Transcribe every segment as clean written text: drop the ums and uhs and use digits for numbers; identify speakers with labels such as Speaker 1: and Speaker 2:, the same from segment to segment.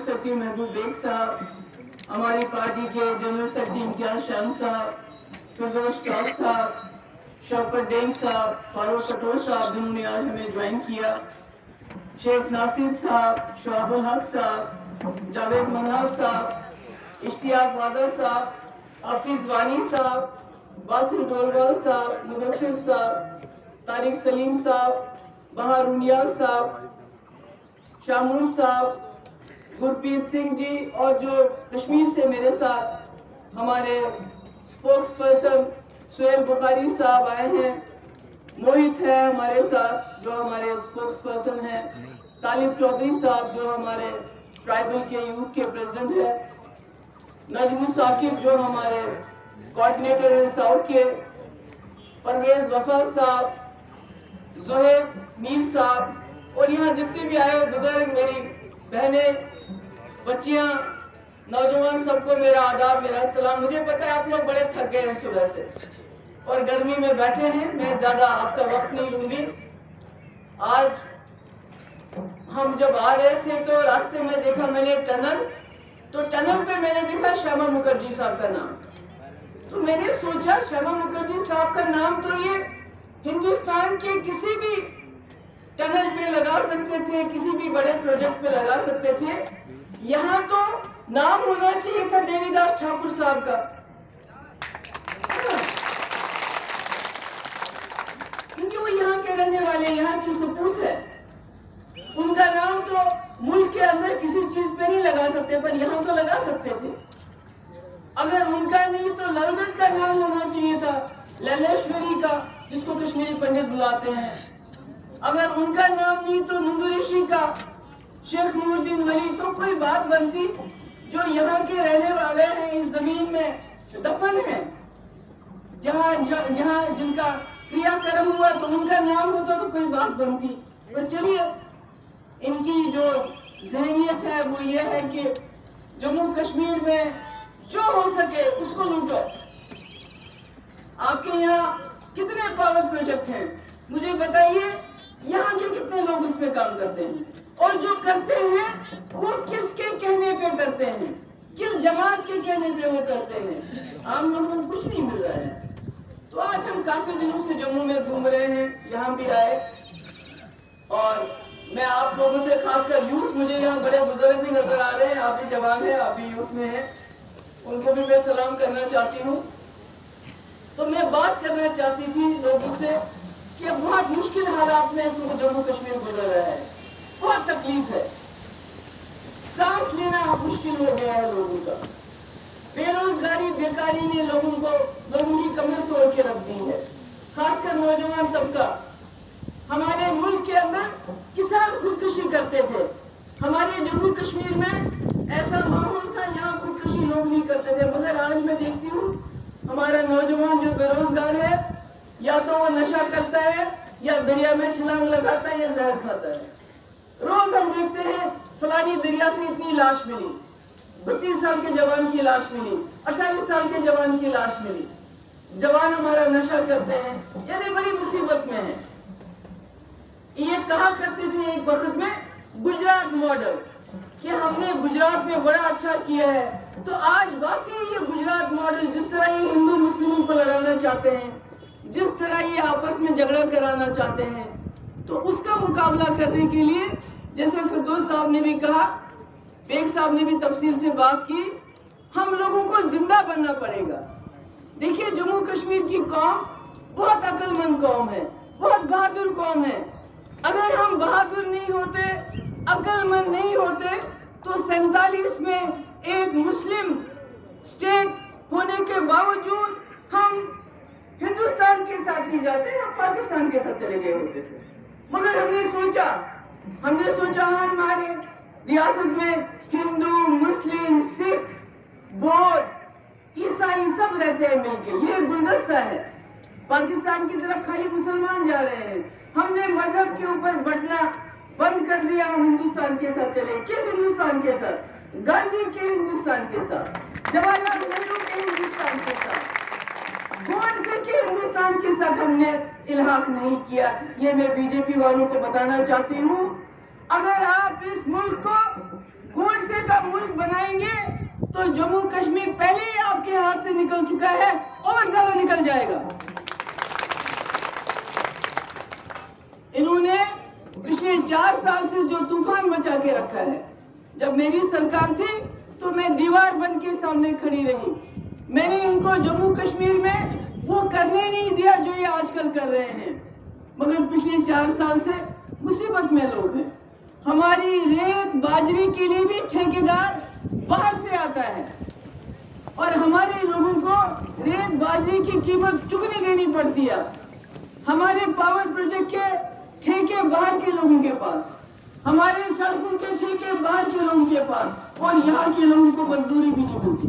Speaker 1: Secretary محبوب bag صاحب، ہماری پارٹی کے جنرل سیکرٹری امتیاز شان صاحب، فردوس ٹاک صاحب، شوکت ڈینگ صاحب، فاروق کٹور صاحب جنہوں نے آج ہمیں جوائن کیا، شیخ ناصر صاحب، شعب الحق صاحب، جاوید مناز صاحب، اشتیاق واضح صاحب، حافظ وانی صاحب، باسل ڈولوال صاحب، مدثر صاحب، طارق سلیم صاحب، بہار انیال صاحب، شامون صاحب، گرپریت سنگھ جی، اور جو کشمیر سے میرے ساتھ ہمارے اسپوکس پرسن سہیل بخاری صاحب آئے ہیں، موہت ہے ہمارے ساتھ جو ہمارے اسپوکس پرسن ہیں، طالب چودھری صاحب جو ہمارے ٹرائبل کے یوتھ کے پریزیڈنٹ ہیں، نجم ثاقب جو ہمارے کوارڈینیٹر ہیں ساؤتھ کے، پرویز وفا صاحب، زہیب میر صاحب، اور یہاں جتنے بھی آئے بزرگ، میری بہنیں، بچیاں، نوجوان، سب کو میرا آداب، میرا سلام۔ مجھے پتا ہے آپ لوگ بڑے تھک گئے ہیں صبح سے اور گرمی میں بیٹھے ہیں، میں زیادہ آپ کا وقت نہیں لوں گی۔ آج ہم جب آ رہے تھے تو راستے میں دیکھا میں نے ٹنل، تو ٹنل پہ میں نے دیکھا شیما مکھرجی صاحب کا نام، تو میں نے سوچا شیما مکھرجی صاحب کا نام تو یہ ہندوستان کے کسی بھی ٹنل پہ لگا سکتے تھے، کسی بھی بڑے پروجیکٹ پہ لگا سکتے تھے، یہاں تو نام ہونا چاہیے تھا دیوی داس ٹھاکر صاحب کا، کیونکہ وہ یہاں کے رہنے والے، یہاں کی سپوت ہے۔ ان کا نام تو ملک کے اندر کسی چیز پہ نہیں لگا سکتے، پر یہاں تو لگا سکتے تھے۔ اگر ان کا نہیں تو للدت کا نام ہونا چاہیے تھا، لیلیشوری کا، جس کو کشمیری پنڈت بلاتے ہیں۔ اگر ان کا نام نہیں تو نندو کا، شیخ نور الدین ولی، تو کوئی بات بنتی۔ جو یہاں کے رہنے والے ہیں، اس زمین میں دفن ہیں، جہاں جن کا کریا کرم ہوا، تو ان کا نام ہوتا تو کوئی بات بنتی۔ پر چلیے، ان کی جو ذہنیت ہے وہ یہ ہے کہ جموں کشمیر میں جو ہو سکے اس کو لوٹو۔ آپ کے یہاں کتنے پاور پروجیکٹ ہیں مجھے بتائیے، یہاں کے کتنے لوگ اس پہ کام کرتے ہیں، اور جو کرتے ہیں وہ کس کے کہنے پہ کرتے ہیں، کس جماعت کے کہنے پہ وہ کرتے ہیں؟ عام لوگوں کو کچھ نہیں مل رہا ہے۔ تو آج ہم کافی دنوں سے جموں میں گھوم رہے ہیں، یہاں بھی آئے، اور میں آپ لوگوں سے خاص کر یوتھ، مجھے یہاں بڑے بزرگ بھی نظر آ رہے ہیں، آپ بھی جوان ہیں، آپ بھی یوتھ میں ہیں، ان کو بھی میں سلام کرنا چاہتی ہوں۔ تو میں بات کرنا چاہتی تھی لوگوں سے کہ بہت مشکل حالات میں اس وقت جموں کشمیر گزر رہا ہے، بہت تکلیف ہے، سانس لینا مشکل ہو گیا ہے لوگوں کا، بے روزگاری، بیکاری نے لوگوں کی کمر توڑ کے رکھ دی ہے، خاص کر نوجوان طبقہ۔ ہمارے ملک کے اندر کسان خودکشی کرتے تھے، ہمارے جموں کشمیر میں ایسا ماحول تھا، یہاں خودکشی لوگ نہیں کرتے تھے، مگر آج میں دیکھتی ہوں ہمارا نوجوان جو بے روزگار ہے، یا تو وہ نشہ کرتا ہے، یا دریا میں چھلانگ لگاتا ہے، یا زہر کھاتا ہے۔ روز ہم دیکھتے ہیں فلانی دریا سے اتنی لاش ملی، 32 سال کے جوان کی لاش ملی، 28 سال کے جوان کی لاش ملی، جوان ہمارا نشہ کرتے ہیں، یعنی بڑی مصیبت میں ہے۔ یہ کہا کرتے تھے ایک وقت میں گجرات ماڈل، کہ ہم نے گجرات میں بڑا اچھا کیا ہے، تو آج واقعی یہ گجرات ماڈل، جس طرح یہ ہندو مسلموں کو لڑانا چاہتے ہیں، جس طرح یہ آپس میں جھگڑا کرانا چاہتے ہیں، تو اس کا مقابلہ کرنے کے لیے، جیسے فردوس صاحب نے بھی کہا، بیگ صاحب نے بھی تفصیل سے بات کی، ہم لوگوں کو زندہ بننا پڑے گا۔ دیکھیے، جموں کشمیر کی قوم بہت عقل مند قوم ہے، بہت بہادر قوم ہے۔ اگر ہم بہادر نہیں ہوتے، عقل مند نہیں ہوتے، تو 47 میں ایک مسلم اسٹیٹ ہونے کے باوجود ہم ہندوستان کے ساتھ نہیں جاتے، ہم پاکستان کے ساتھ چلے گئے ہوتے تھے۔ مگر ہم نے سوچا ہمارے ریاست میں ہندو، مسلم، سکھ، بودھ، عیسائی سب رہتے ہیں مل کے، یہ گلدستہ ہے، پاکستان کی طرف خالی مسلمان جا رہے ہیں، ہم نے مذہب کے اوپر بٹنا بند کر دیا، ہم ہندوستان کے ساتھ چلے۔ کس ہندوستان کے ساتھ؟ گاندھی کے ہندوستان کے ساتھ، جواہر لال نہرو کے ہندوستان کے ساتھ، گوڈسے کے ہندوستان کے ساتھ ہم نے الحاق نہیں کیا۔ یہ میں بی جے پی والوں کو بتانا چاہتی ہوں، اگر آپ اس ملک کو گوڈسے کا ملک بنائیں گے تو جموں کشمیر پہلے ہی آپ کے ہاتھ سے نکل چکا ہے اور زیادہ نکل جائے گا. انہوں نے پچھلے 4 سال سے جو طوفان مچا کے رکھا ہے، جب میری سرکار تھی تو میں دیوار بن کے سامنے کھڑی رہی. میں نے ان کو جموں کشمیر میں وہ کرنے نہیں دیا جو یہ آج کل کر رہے ہیں، مگر پچھلے 4 سال سے مصیبت میں لوگ ہیں. ہماری ریت باجری کے لیے بھی ٹھیکیدار باہر سے آتا ہے اور ہمارے لوگوں کو ریت باجری کی قیمت چگنی دینی پڑتی ہے. ہمارے پاور پروجیکٹ کے ٹھیکے باہر کے لوگوں کے پاس، ہمارے سڑکوں کے ٹھیکے باہر کے لوگوں کے پاس، اور یہاں کے لوگوں کو مزدوری بھی نہیں ملتی،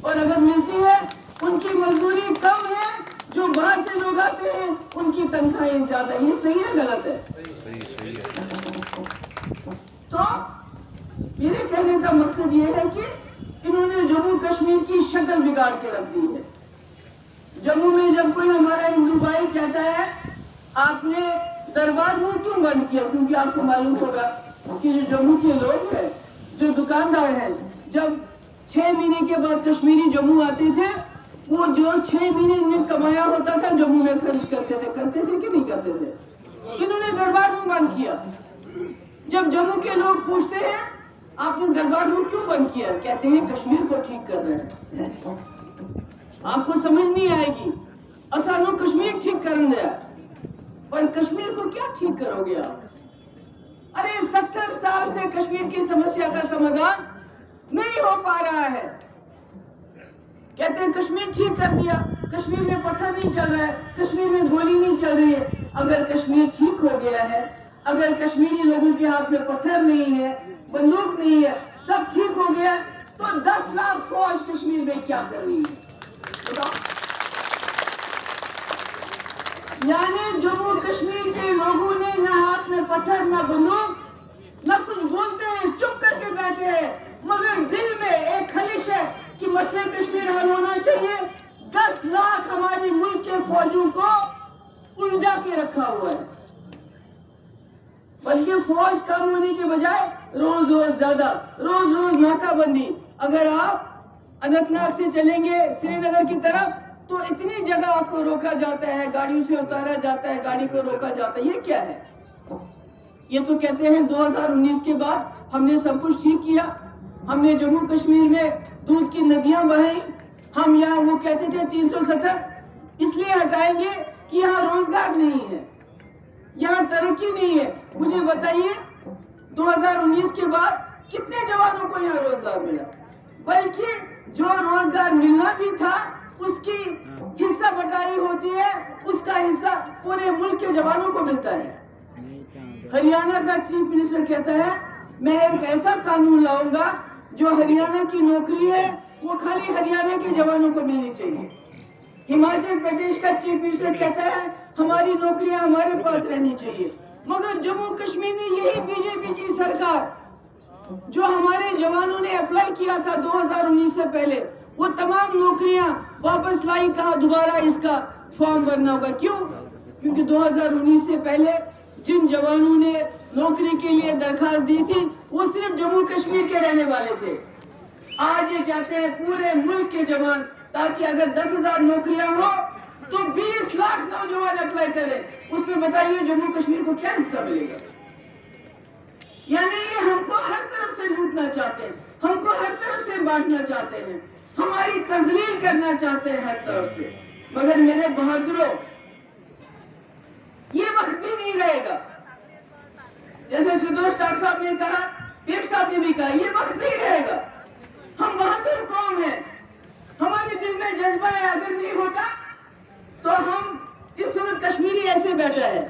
Speaker 1: اور اگر ملتی ہے ان کی مزدوری کم ہے. جو باہر سے لوگ آتے ہیں ان کی تنخواہیں زیادہ. یہ صحیح ہے غلط ہے؟ تو میرے کہنے کا مقصد یہ ہے کہ انہوں نے جموں کشمیر کی شکل بگاڑ کے رکھ دی ہے. جموں میں جب کوئی ہمارا ہندو بھائی کہتا ہے آپ نے دربار منہ کیوں بند کیا، کیونکہ آپ کو معلوم ہوگا کہ جو جموں کے لوگ ہیں، جو دکاندار ہیں، جب 6 مہینے کے بعد کشمیری جموں آتے تھے، وہ جو 6 مہینے انہیں کمایا ہوتا تھا جموں میں خرچ کرتے تھے کہ نہیں کرتے تھے. انہوں نے دربار منہ بند کیا. جب جموں کے لوگ پوچھتے ہیں آپ نے دربار منہ کیوں بند کیا، کہتے ہیں کشمیر کو ٹھیک کر رہے ہیں. آپ کو سمجھ نہیں آئے گی، اسانو کشمیر ٹھیک کرنے دیا، اور کشمیر کو کیا ٹھیک کرو گے آپ؟ ارے 70 سال سے کشمیر کی سمسیا کا سمادھان نہیں ہو پا رہا ہے. کہتے ہیں کشمیر ٹھیک کر دیا، کشمیر میں پتھر نہیں چل رہا ہے، کشمیر میں گولی نہیں چل رہی ہے. اگر کشمیر ٹھیک ہو گیا ہے، اگر کشمیری لوگوں کے ہاتھ میں پتھر نہیں ہے، بندوق نہیں ہے، سب ٹھیک ہو گیا، تو 10 لاکھ فوج کشمیر میں کیا کر رہی ہے؟ یعنی جموں کشمیر کے لوگوں نے نہ ہاتھ میں پتھر نہ بندوق، نہ کچھ بولتے ہیں، چپ کر کے بیٹھے ہیں، مگر دل میں ایک خلش ہے کہ مسئلہ کشمیر حل ہونا چاہیے. 10 لاکھ ہمارے ملک کے فوجوں کو الجھا کے رکھا ہوا ہے. بلکہ فوج کم ہونے کے بجائے روز زیادہ، روز ناکہ بندی. اگر آپ اننت ناگ سے چلیں گے سری نگر کی طرف تو اتنی جگہ آپ کو روکا جاتا ہے، گاڑیوں سے اتارا جاتا ہے، گاڑی کو روکا جاتا ہے. یہ کیا ہے؟ یہ تو کہتے ہیں 2019 کے بعد ہم نے سب کچھ ٹھیک کیا، ہم نے جموں کشمیر میں دودھ کی ندیاں بہائیں. ہم یہاں وہ کہتے تھے 370 اس لیے ہٹائیں گے کہ یہاں روزگار نہیں ہے، یہاں ترقی نہیں ہے. مجھے بتائیے 2019 کے بعد کتنے جوانوں کو یہاں روزگار ملا؟ بلکہ جو روزگار ملنا بھی تھا اس کی حصہ بٹائی ہوتی ہے، اس کا حصہ پورے ملک کے جوانوں کو ملتا ہے. ہریانہ کا چیف منسٹر کہتا ہے میں ایک ایسا قانون لاؤں گا جو ہریانہ کی نوکری ہے وہ خالی ہریانہ کے جوانوں کو ملنی چاہیے. ہماچل پردیش کا چیف منسٹر کہتا ہے ہماری نوکریاں ہمارے پاس رہنی چاہیے. مگر جموں کشمیر میں یہی بی جے پی کی سرکار جو ہمارے جوانوں نے اپلائی کیا تھا 2019 سے پہلے، وہ تمام نوکریاں واپس لائی. کہا دوبارہ اس کا فارم بھرنا ہوگا. کیوں؟ کیونکہ 2019 سے پہلے جن جوانوں نے نوکری کے لیے درخواست دی تھی وہ صرف جموں کشمیر کے رہنے والے تھے. آج یہ چاہتے ہیں پورے ملک کے جوان، تاکہ اگر 10,000 نوکریاں ہو تو 20 لاکھ نوجوان اپلائی کریں. اس میں بتائیے جموں کشمیر کو کیا حصہ ملے گا؟ یعنی یہ ہم کو ہر طرف سے لوٹنا چاہتے ہیں، ہم کو ہر طرف سے بانٹنا چاہتے ہیں، ہماری تذلیل کرنا چاہتے ہیں ہر طرف سے. مگر میرے بہادروں، یہ وقت بھی نہیں رہے گا. جیسے فردوس ڈاکٹر صاحب نے کہا، پیٹ صاحب نے بھی کہا، یہ وقت نہیں رہے گا. ہم بہادر قوم ہیں، ہمارے دل میں جذبہ ہے. اگر نہیں ہوتا تو ہم اس وقت کشمیری ایسے بیٹھا ہے،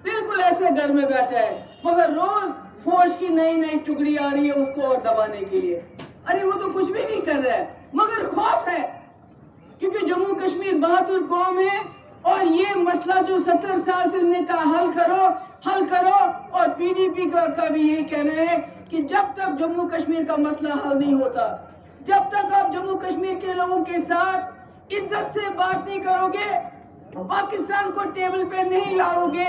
Speaker 1: بالکل ایسے گھر میں بیٹھا ہے، مگر روز فوج کی نئی ٹکڑی آ رہی ہے اس کو اور دبانے کے لیے. ارے وہ تو کچھ بھی نہیں کر رہا ہے، مگر خوف ہے کیونکہ جموں کشمیر بہادر قوم ہے. اور یہ مسئلہ جو 70 سال سے نے کہا حل کرو، اور پی ڈی پی کا بھی یہی کہنا ہے کہ جب تک جموں کشمیر کا مسئلہ حل نہیں ہوتا، جب تک آپ جموں کشمیر کے لوگوں کے ساتھ عزت سے بات نہیں کرو گے، پاکستان کو ٹیبل پہ نہیں لاؤ گے،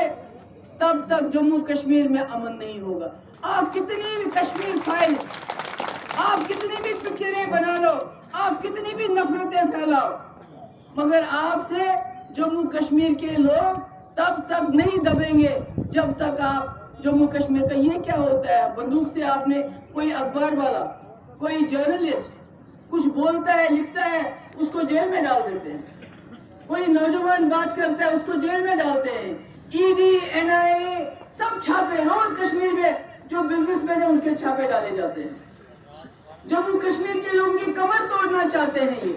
Speaker 1: تب تک جموں کشمیر میں امن نہیں ہوگا. آپ کتنی بھی کشمیر فائل، آپ کتنی بھی پکچریں بنا لو، آپ کتنی بھی نفرتیں پھیلاؤ، مگر آپ سے جموں کشمیر کے لوگ تب تک نہیں دبیں گے جب تک آپ جموں کشمیر کا یہ کیا ہوتا ہے، بندوق سے آپ نے کوئی اخبار والا، کوئی جرنلسٹ کچھ بولتا ہے لکھتا ہے اس کو جیل میں ڈال دیتے ہیں، کوئی نوجوان بات کرتا ہے اس کو جیل میں ڈالتے ہیں، ای ڈی این آئی اے سب چھاپے روز کشمیر میں جو بزنس مین ہیں ان کے چھاپے ڈالے جاتے ہیں، جموں کشمیر کے لوگوں کی کمر توڑنا چاہتے ہیں یہ،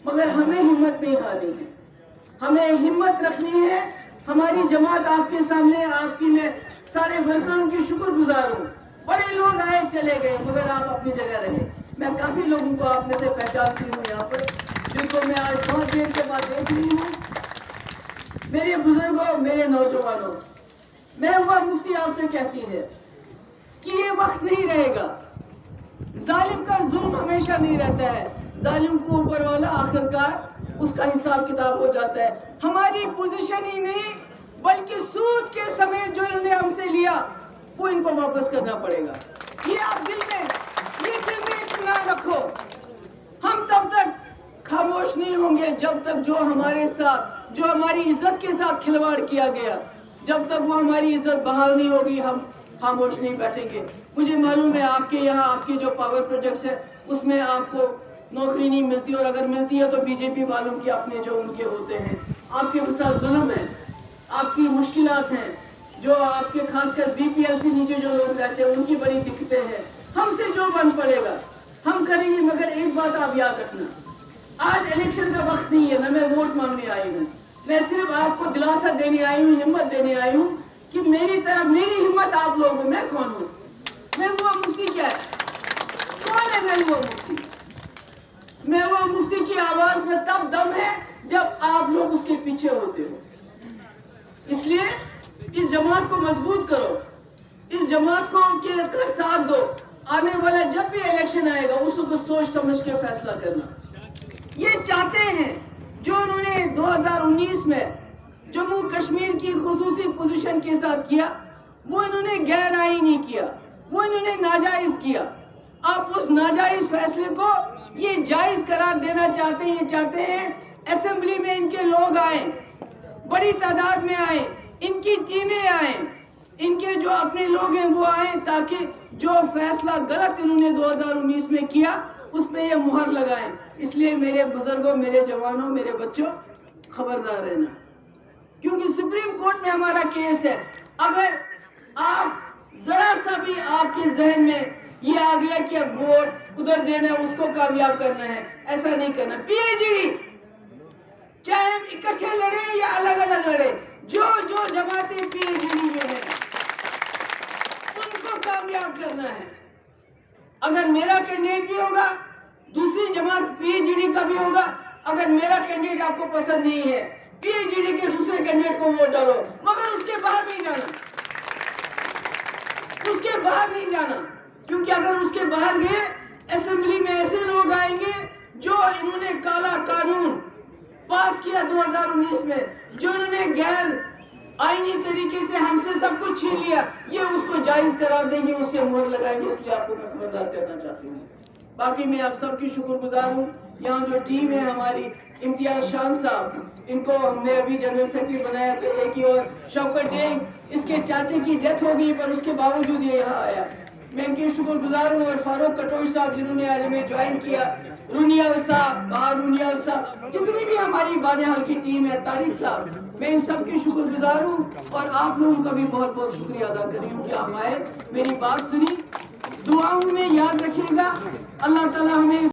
Speaker 1: مگر ہمیں ہمت نہیں ہارنی ہے، ہمیں ہمت رکھنی ہے۔ ہماری جماعت آپ کے سامنے، آپ کی میں سارے ورکروں کی شکر گزار ہوں، بڑے لوگ آئے چلے گئے مگر آپ اپنی جگہ رہے۔ میں کافی لوگوں کو آپ میں سے پہچانتی ہوں یہاں پر، جن کو میں آج بہت دیر کے بعد دیکھ رہی ہوں۔ میرے بزرگوں، میرے نوجوانوں، میں ہوا مفتی آپ سے کہتی ہے کہ یہ وقت نہیں رہے گا، ظالم کا ظلم ہمیشہ نہیں رہتا ہے، ظالم کو اوپر والا آخرکار اس کا حساب کتاب ہو جاتا ہے۔ ہماری پوزیشن ہی نہیں بلکہ سود کے سمیت جو انہوں نے ہم سے لیا وہ ان کو واپس کرنا پڑے گا، یہ آپ دل میں اطمینان رکھو۔ ہم تب تک خاموش نہیں ہوں گے جب تک جو ہمارے ساتھ، جو ہماری عزت کے ساتھ کھلواڑ کیا گیا، جب تک وہ ہماری عزت بحال نہیں ہوگی ہم خاموش نہیں بیٹھیں گے۔ مجھے معلوم ہے آپ کے یہاں آپ کے جو پاور پروجیکٹس ہیں اس میں آپ کو نوکری نہیں ملتی، اور اگر ملتی ہے تو بی جے پی والوں کے اپنے جو ان کے ہوتے ہیں، آپ کے ساتھ ظلم ہے، آپ کی مشکلات ہیں، جو آپ کے خاص کر بی پی ایل سے نیچے جو لوگ رہتے ہیں ان کی بڑی دقتیں ہیں۔ ہم سے جو بن پڑے گا ہم کریں گے، مگر ایک بات آپ یاد رکھنا، آج الیکشن کا وقت نہیں ہے، نہ میں ووٹ مانگنے آئی ہوں، میں صرف آپ کو دلاسا دینے آئی ہوں، ہمت دینے آئی ہوں کہ میری طرف میری ہمت آپ لوگ ہو۔ میں کون ہوں؟ میں ہوا مفتی کیا ہے؟ کون ہے میں ہوا مفتی؟ میں ہوا مفتی کی آواز میں تب دم ہے جب آپ لوگ اس کے پیچھے ہوتے ہو۔ اس لیے اس جماعت کو مضبوط کرو، اس جماعت کو کا ساتھ دو، آنے والا جب بھی الیکشن آئے گا اس کو سوچ سمجھ کے فیصلہ کرنا۔ یہ چاہتے ہیں جو انہوں نے 2019 میں جموں کشمیر کی خصوصی پوزیشن کے ساتھ کیا، وہ انہوں نے غیر آئینی کیا، وہ انہوں نے ناجائز کیا۔ آپ اس ناجائز فیصلے کو یہ جائز قرار دینا چاہتے ہیں، یہ چاہتے ہیں اسمبلی میں ان کے لوگ آئیں، بڑی تعداد میں آئیں، ان کی ٹیمیں آئیں، ان کے جو اپنے لوگ ہیں وہ آئیں، تاکہ جو فیصلہ غلط انہوں نے 2019 میں کیا اس میں یہ مہر لگائیں۔ اس لیے میرے بزرگوں، میرے جوانوں، میرے بچوں، خبردار رہنا، کیونکہ سپریم کورٹ میں ہمارا کیس ہے۔ اگر آپ ذرا سا بھی آپ کے ذہن میں یہ آ گیا کہ اب ووٹ ادھر دینا ہے، اس کو کامیاب کرنا ہے، ایسا نہیں کرنا۔ پی ایچ ڈی چاہے ہم اکٹھے لڑیں یا الگ الگ لڑیں، جو جماعتیں پی ایچ ڈی میں ہیں ان کو کامیاب کرنا ہے۔ اگر میرا کینڈیڈیٹ بھی ہوگا، دوسری جماعت پی ایچ ڈی کا بھی ہوگا، اگر میرا کینڈیڈیٹ آپ کو پسند نہیں ہے، پی ایچ ڈی کے دوسرے کینڈیڈیٹ کو ووٹ ڈالو، مگر اس کے باہر نہیں جانا، اس کے باہر نہیں جانا، کیونکہ اگر اس کے باہر گئے اسمبلی میں ایسے لوگ آئیں گے جو انہوں نے کالا قانون پاس کیا 2019 میں، جو انہوں نے غیر آئینی طریقے سے ہم سے سب کچھ چھین لیا، یہ اس کو جائز قرار دیں گے، اس سے مہر لگائیں گے۔ اس لیے آپ کو میں خبردار کرنا چاہتی ہوں۔ باقی میں آپ سب کی شکر گزار ہوں۔ یہاں جو ٹیم ہے ہماری، امتیاز شان صاحب، ان کو ہم نے ابھی جنرل سیکرٹری بنایا، تو ایک ہی اور شوکت ڈینگ، اس کے چاچے کی ڈیتھ ہو گئی پر اس کے باوجود یہ یہاں آیا، میں ان کی شکر گزار ہوں۔ اور فاروق کٹوچ صاحب جنہوں نے آج ہمیں جوائن کیا، رونیال صاحب، بہار رونیال صاحب، جتنی بھی ہماری بانہال کی ٹیم ہے، طارق صاحب، میں ان سب کی شکر گزار ہوں، اور آپ لوگوں کا بھی بہت بہت شکریہ ادا کر رہی ہوں کہ آپ آئے، میری بات سنی۔ دعاؤں میں یاد رکھیے گا، اللہ تعالیٰ ہمیں